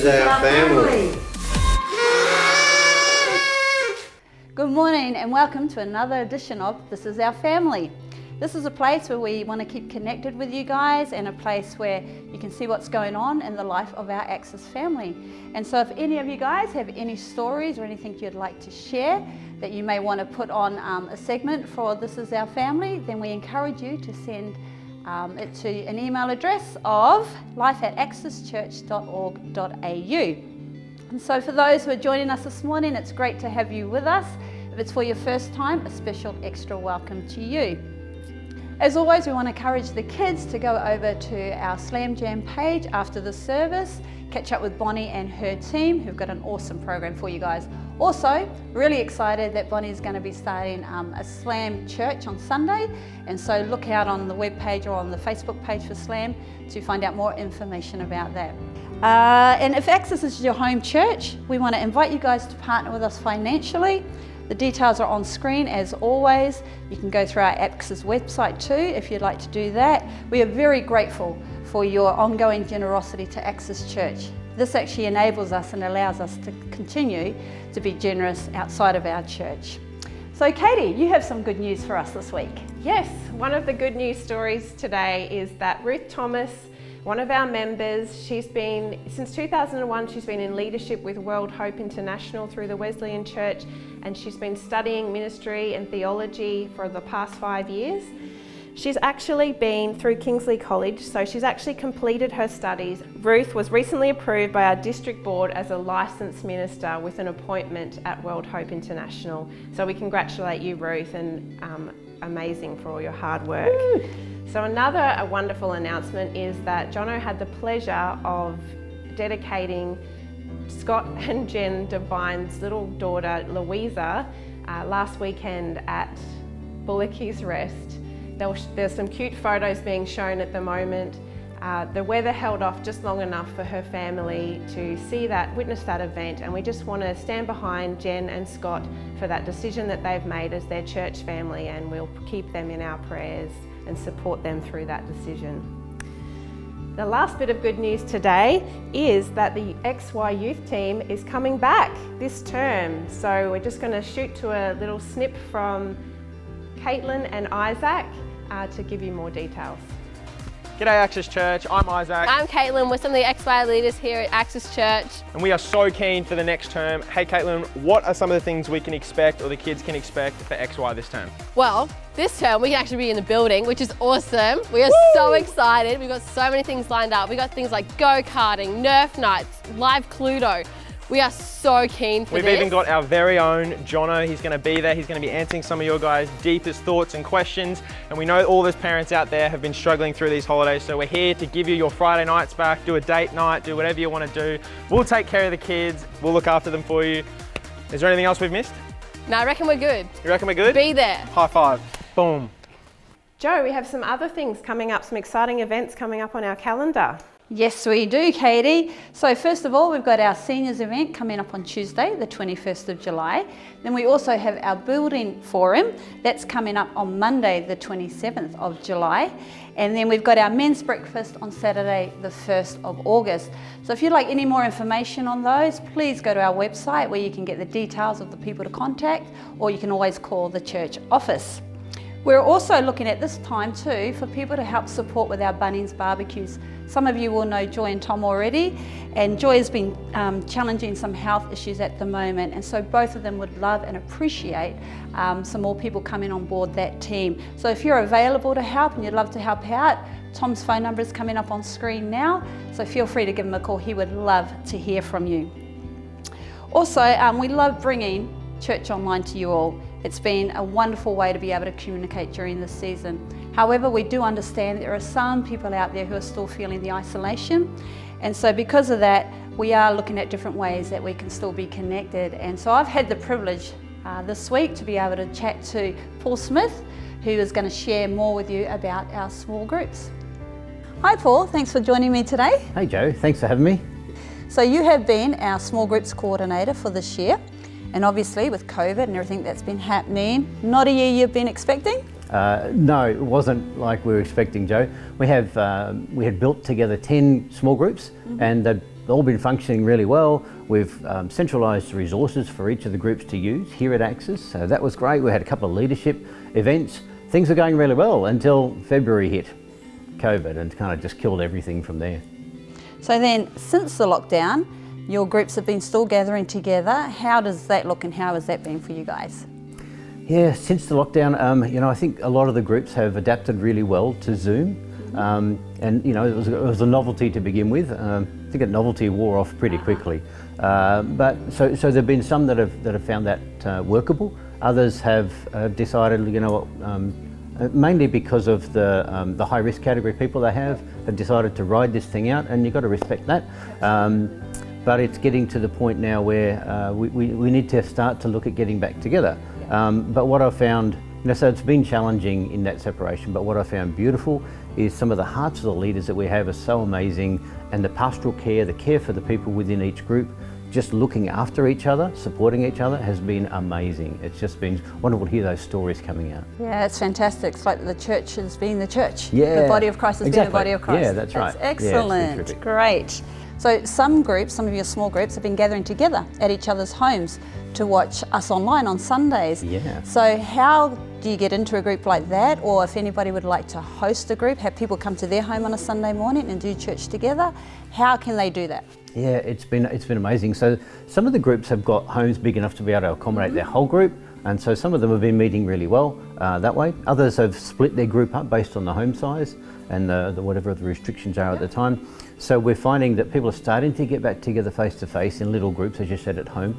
our family. Good morning and welcome to another edition of This Is Our Family. This is a place where we want to keep connected with you guys and a place where you can see what's going on in the life of our Access family. And so if any of you guys have any stories or anything you'd like to share that you may want to put on a segment for This Is Our Family, then we encourage you to send it to an email address of life@accesschurch.org.au. And so for those who are joining us this morning, it's great to have you with us. If it's for your first time, a special extra welcome to you. As always, we want to encourage the kids to go over to our Slam Jam page after the service, catch up with Bonnie and her team who've got an awesome program for you guys. Also, really excited that Bonnie is going to be starting a Slam Church on Sunday, and so look out on the webpage or on the Facebook page for Slam to find out more information about that. And if Access is your home church, we want to invite you guys to partner with us financially. The details are on screen as always. You can go through our Access website too if you'd like to do that. We are very grateful for your ongoing generosity to Access Church. This actually enables us and allows us to continue to be generous outside of our church. So Katie, you have some good news for us this week. Yes, one of the good news stories today is that Ruth Thomas, one of our members, since 2001, she's been in leadership with World Hope International through the Wesleyan Church, and she's been studying ministry and theology for the past 5 years. She's actually been through Kingsley College, so she's actually completed her studies. Ruth was recently approved by our district board as a licensed minister with an appointment at World Hope International. So we congratulate you, Ruth, and amazing for all your hard work. Woo! So a wonderful announcement is that Jono had the pleasure of dedicating Scott and Jen Devine's little daughter Louisa last weekend at Bullockys Rest. There's some cute photos being shown at the moment. The weather held off just long enough for her family to witness that event, and we just want to stand behind Jen and Scott for that decision that they've made as their church family, and we'll keep them in our prayers and support them through that decision. The last bit of good news today is that the XY Youth Team is coming back this term. So we're just going to shoot to a little snip from Caitlin and Isaac to give you more details. G'day Access Church, I'm Isaac. I'm Caitlin, we're some of the XY leaders here at Access Church. And we are so keen for the next term. Hey Caitlin, what are some of the things we can expect or the kids can expect for XY this term? Well, this term we can actually be in the building, which is awesome. We are so excited. We've got so many things lined up. We've got things like go-karting, Nerf nights, live Cluedo. We are so keen for this. We've even got our very own Jono. He's going to be there. He's going to be answering some of your guys' deepest thoughts and questions. And we know all those parents out there have been struggling through these holidays. So we're here to give you your Friday nights back, do a date night, do whatever you want to do. We'll take care of the kids. We'll look after them for you. Is there anything else we've missed? No, I reckon we're good. You reckon we're good? Be there. High five. Boom. Joe, we have some other things coming up, some exciting events coming up on our calendar. Yes, we do, Katie. So first of all, we've got our seniors event coming up on Tuesday, the 21st of July. Then we also have our building forum. That's coming up on Monday, the 27th of July. And then we've got our men's breakfast on Saturday, the 1st of August. So if you'd like any more information on those, please go to our website where you can get the details of the people to contact, or you can always call the church office. We're also looking at this time too for people to help support with our Bunnings barbecues. Some of you will know Joy and Tom already, and Joy has been challenging some health issues at the moment, and so both of them would love and appreciate some more people coming on board that team. So if you're available to help and you'd love to help out, Tom's phone number is coming up on screen now, so feel free to give him a call. He would love to hear from you. Also, we love bringing church online to you all. It's been a wonderful way to be able to communicate during this season. However, we do understand that there are some people out there who are still feeling the isolation. And so because of that, we are looking at different ways that we can still be connected. And so I've had the privilege this week to be able to chat to Paul Smith, who is going to share more with you about our small groups. Hi Paul, thanks for joining me today. Hey Joe, thanks for having me. So you have been our small groups coordinator for this year. And obviously with COVID and everything that's been happening, not a year you've been expecting? No, it wasn't like we were expecting, Joe. We had built together 10 small groups, and they'd all been functioning really well. We've centralised resources for each of the groups to use here at Axis, so that was great. We had a couple of leadership events. Things were going really well until February hit, COVID, and kind of just killed everything from there. So then, since the lockdown, your groups have been still gathering together. How does that look and how has that been for you guys? Yeah, since the lockdown, you know, I think a lot of the groups have adapted really well to Zoom. And you know, it was a novelty to begin with. I think that novelty wore off pretty quickly. But so there've been some that have found that workable. Others have decided, you know what, mainly because of the high risk category people they have decided to ride this thing out, and you've got to respect that. But it's getting to the point now where we need to start to look at getting back together. But what I've found, you know, so it's been challenging in that separation, but what I found beautiful is some of the hearts of the leaders that we have are so amazing, and the pastoral care, the care for the people within each group, just looking after each other, supporting each other has been amazing. It's just been wonderful to hear those stories coming out. Yeah, it's fantastic. It's like the church has been the church. Yeah, the body of Christ has been the body of Christ. Yeah, that's right. That's Yeah, it's been excellent. terrific. Great. So some groups, some of your small groups, have been gathering together at each other's homes to watch us online on Sundays. Yeah. So how do you get into a group like that? Or if anybody would like to host a group, have people come to their home on a Sunday morning and do church together, how can they do that? Yeah, it's been amazing. So some of the groups have got homes big enough to be able to accommodate their whole group, and so some of them have been meeting really well that way. Others have split their group up based on the home size and the whatever the restrictions are at the time. So we're finding that people are starting to get back together face to face in little groups, as you said, at home.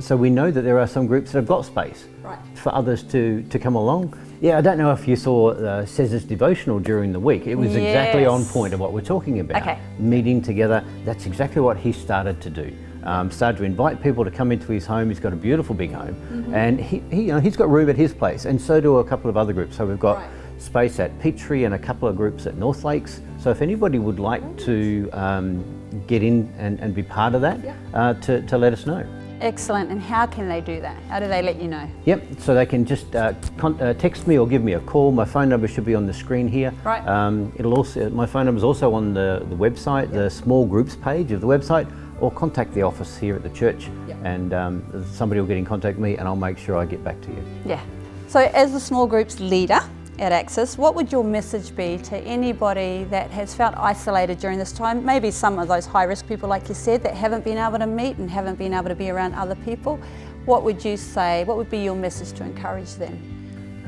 So we know that there are some groups that have got space for others to come along. Yeah, I don't know if you saw Cesar's devotional during the week. It was exactly on point of what we're talking about. Okay. Meeting together, that's exactly what he started to do. Started to invite people to come into his home. He's got a beautiful big home, and he's got room at his place, and so do a couple of other groups. So we've got space at Petrie and a couple of groups at North Lakes. So if anybody would like to get in and be part of that, to let us know. Excellent. And how can they do that? How do they let you know? Yep, so they can just text me or give me a call. My phone number should be on the screen here. Right. It'll also, my phone number is also on the website, the small groups page of the website, or contact the office here at the church, and somebody will get in contact with me and I'll make sure I get back to you. Yeah. So as the small groups leader at Axis, what would your message be to anybody that has felt isolated during this time? Maybe some of those high risk people, like you said, that haven't been able to meet and haven't been able to be around other people. What would you say? What would be your message to encourage them?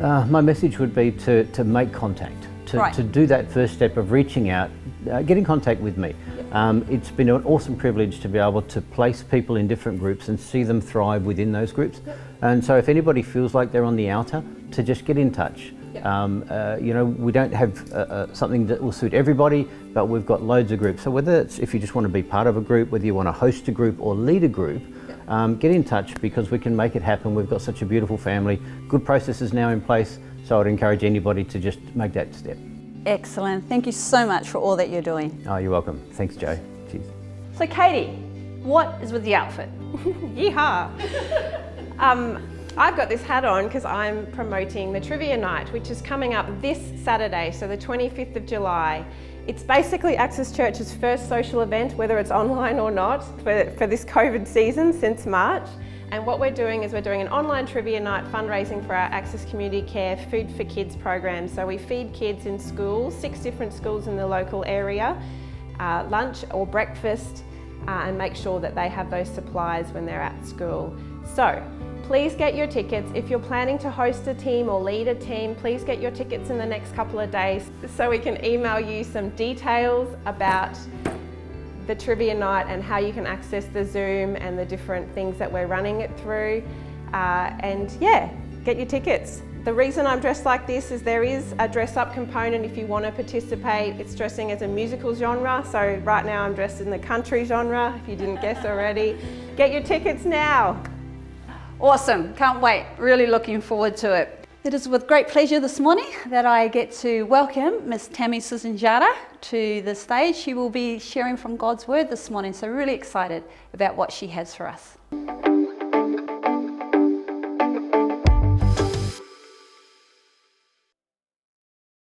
My message would be to make contact, to do that first step of reaching out, get in contact with me. It's been an awesome privilege to be able to place people in different groups and see them thrive within those groups. And so if anybody feels like they're on the outer, to just get in touch. You know, we don't have something that will suit everybody, but we've got loads of groups. So whether it's if you just want to be part of a group, whether you want to host a group or lead a group, get in touch because we can make it happen. We've got such a beautiful family, good processes now in place. So I'd encourage anybody to just make that step. Excellent. Thank you so much for all that you're doing. Oh, you're welcome. Thanks, Joe. Cheers. So Katie, what is with the outfit? Yeehaw! I've got this hat on because I'm promoting the Trivia Night, which is coming up this Saturday, so the 25th of July. It's basically Axis Church's first social event, whether it's online or not, for this COVID season since March. And what we're doing is we're doing an online Trivia Night fundraising for our Axis Community Care Food for Kids program. So we feed kids in schools, 6 different schools in the local area, lunch or breakfast, and make sure that they have those supplies when they're at school. So please get your tickets. If you're planning to host a team or lead a team, please get your tickets in the next couple of days so we can email you some details about the Trivia Night and how you can access the Zoom and the different things that we're running it through. And yeah, get your tickets. The reason I'm dressed like this is there is a dress up component if you want to participate. It's dressing as a musical genre. So right now I'm dressed in the country genre, if you didn't guess already. Get your tickets now. Awesome, can't wait, really looking forward to it. It is with great pleasure this morning that I get to welcome Miss Tammy Susanjara to the stage. She will be sharing from God's Word this morning, so really excited about what she has for us.